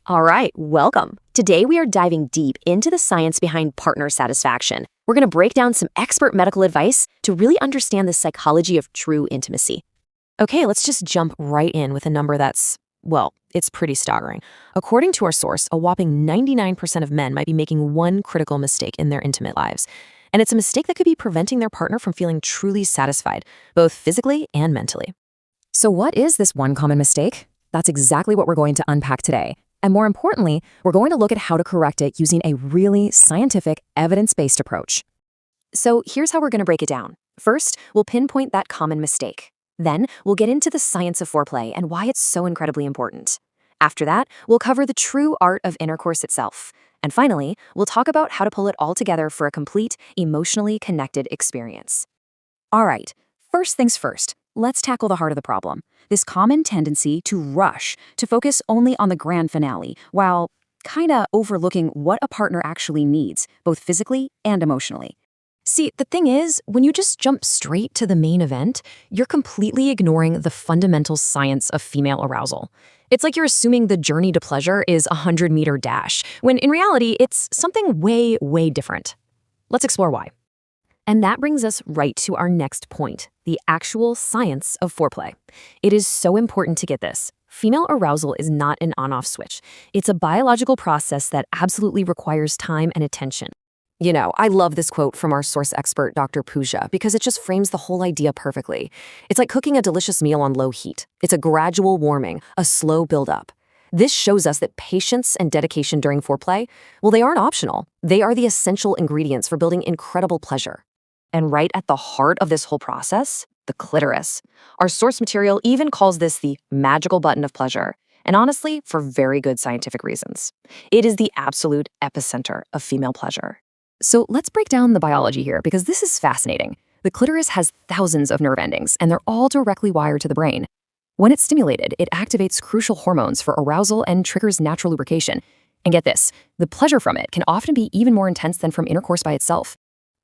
All right, welcome. Today we are diving deep into the science behind partner satisfaction. We're going to break down some expert medical advice to really understand the psychology of true intimacy. Okay, let's just jump right in with a number that's, well, it's pretty staggering. According to our source, a whopping 99% of men might be making one critical mistake in their intimate lives. And it's a mistake that could be preventing their partner from feeling truly satisfied, both physically and mentally. So what is this one common mistake? That's exactly what we're going to unpack today. And more importantly, we're going to look at how to correct it using a really scientific, evidence-based approach. So here's how we're going to break it down. First, we'll pinpoint that common mistake. Then, we'll get into the science of foreplay and why it's so incredibly important. After that, we'll cover the true art of intercourse itself. And finally, we'll talk about how to pull it all together for a complete, emotionally connected experience. All right, first things first, let's tackle the heart of the problem. This common tendency to rush, to focus only on the grand finale, while kinda overlooking what a partner actually needs, both physically and emotionally. See, the thing is, when you just jump straight to the main event, you're completely ignoring the fundamental science of female arousal. It's like you're assuming the journey to pleasure is a 100-meter dash, when in reality, it's something way, way different. Let's explore why. And that brings us right to our next point, the actual science of foreplay. It is so important to get this. Female arousal is not an on-off switch. It's a biological process that absolutely requires time and attention. You know, I love this quote from our source expert, Dr. Pooja, because it just frames the whole idea perfectly. It's like cooking a delicious meal on low heat. It's a gradual warming, a slow build-up. This shows us that patience and dedication during foreplay, well, they aren't optional. They are the essential ingredients for building incredible pleasure. And right at the heart of this whole process, the clitoris. Our source material even calls this the magical button of pleasure. And honestly, for very good scientific reasons. It is the absolute epicenter of female pleasure. So let's break down the biology here, because this is fascinating. The clitoris has thousands of nerve endings, and they're all directly wired to the brain. When it's stimulated, it activates crucial hormones for arousal and triggers natural lubrication. And get this, the pleasure from it can often be even more intense than from intercourse by itself.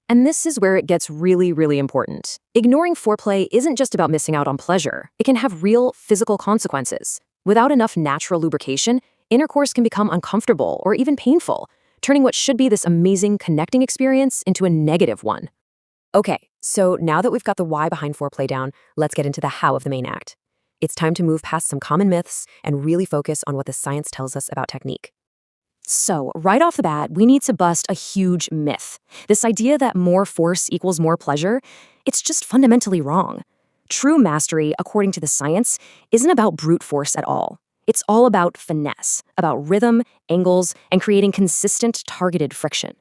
And this is where it gets really, really important. Ignoring foreplay isn't just about missing out on pleasure. It can have real physical consequences. Without enough natural lubrication, intercourse can become uncomfortable or even painful, turning what should be this amazing connecting experience into a negative one. Okay, so now that we've got the why behind foreplay down, let's get into the how of the main act. It's time to move past some common myths and really focus on what the science tells us about technique. So, right off the bat, we need to bust a huge myth. This idea that more force equals more pleasure, it's just fundamentally wrong. True mastery, according to the science, isn't about brute force at all. It's all about finesse, about rhythm, angles, and creating consistent, targeted friction.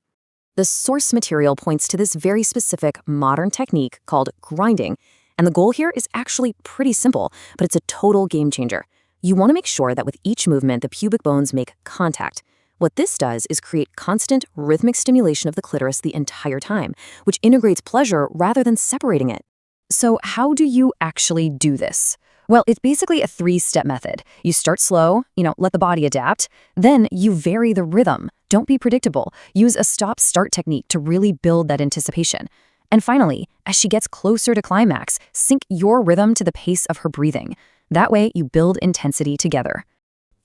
The source material points to this very specific modern technique called grinding, and the goal here is actually pretty simple, but it's a total game changer. You want to make sure that with each movement, the pubic bones make contact. What this does is create constant, rhythmic stimulation of the clitoris the entire time, which integrates pleasure rather than separating it. So how do you actually do this? Well, it's basically a 3-step method. You start slow, let the body adapt. Then you vary the rhythm. Don't be predictable. Use a stop-start technique to really build that anticipation. And finally, as she gets closer to climax, sync your rhythm to the pace of her breathing. That way, you build intensity together.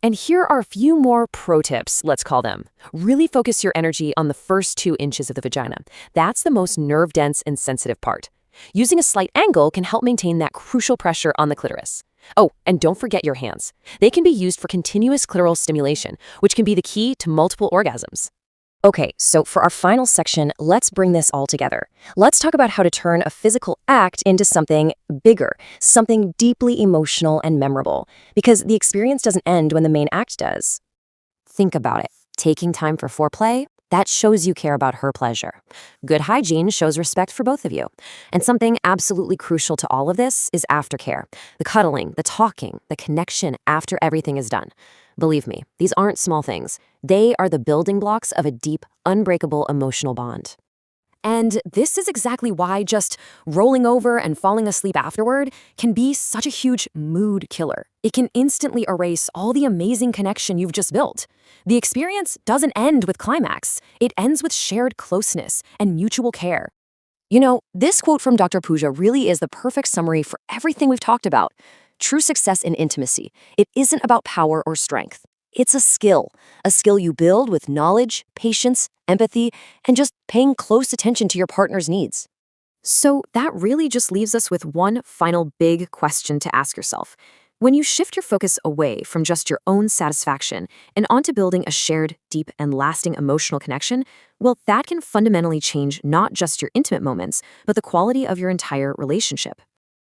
And here are a few more pro tips, let's call them. Really focus your energy on the first 2 inches of the vagina. That's the most nerve-dense and sensitive part. Using a slight angle can help maintain that crucial pressure on the clitoris. Oh, and don't forget your hands. They can be used for continuous clitoral stimulation, which can be the key to multiple orgasms. Okay, so for our final section, let's bring this all together. Let's talk about how to turn a physical act into something bigger, something deeply emotional and memorable, because the experience doesn't end when the main act does. Think about it. Taking time for foreplay, that shows you care about her pleasure. Good hygiene shows respect for both of you. And something absolutely crucial to all of this is aftercare. The cuddling, the talking, the connection after everything is done. Believe me, these aren't small things. They are the building blocks of a deep, unbreakable emotional bond. And this is exactly why just rolling over and falling asleep afterward can be such a huge mood killer. It can instantly erase all the amazing connection you've just built. The experience doesn't end with climax. It ends with shared closeness and mutual care. You know, this quote from Dr. Pooja really is the perfect summary for everything we've talked about. True success in intimacy, it isn't about power or strength. It's a skill you build with knowledge, patience, empathy, and just paying close attention to your partner's needs. So that really just leaves us with one final big question to ask yourself. When you shift your focus away from just your own satisfaction and onto building a shared, deep, and lasting emotional connection, well, that can fundamentally change not just your intimate moments, but the quality of your entire relationship.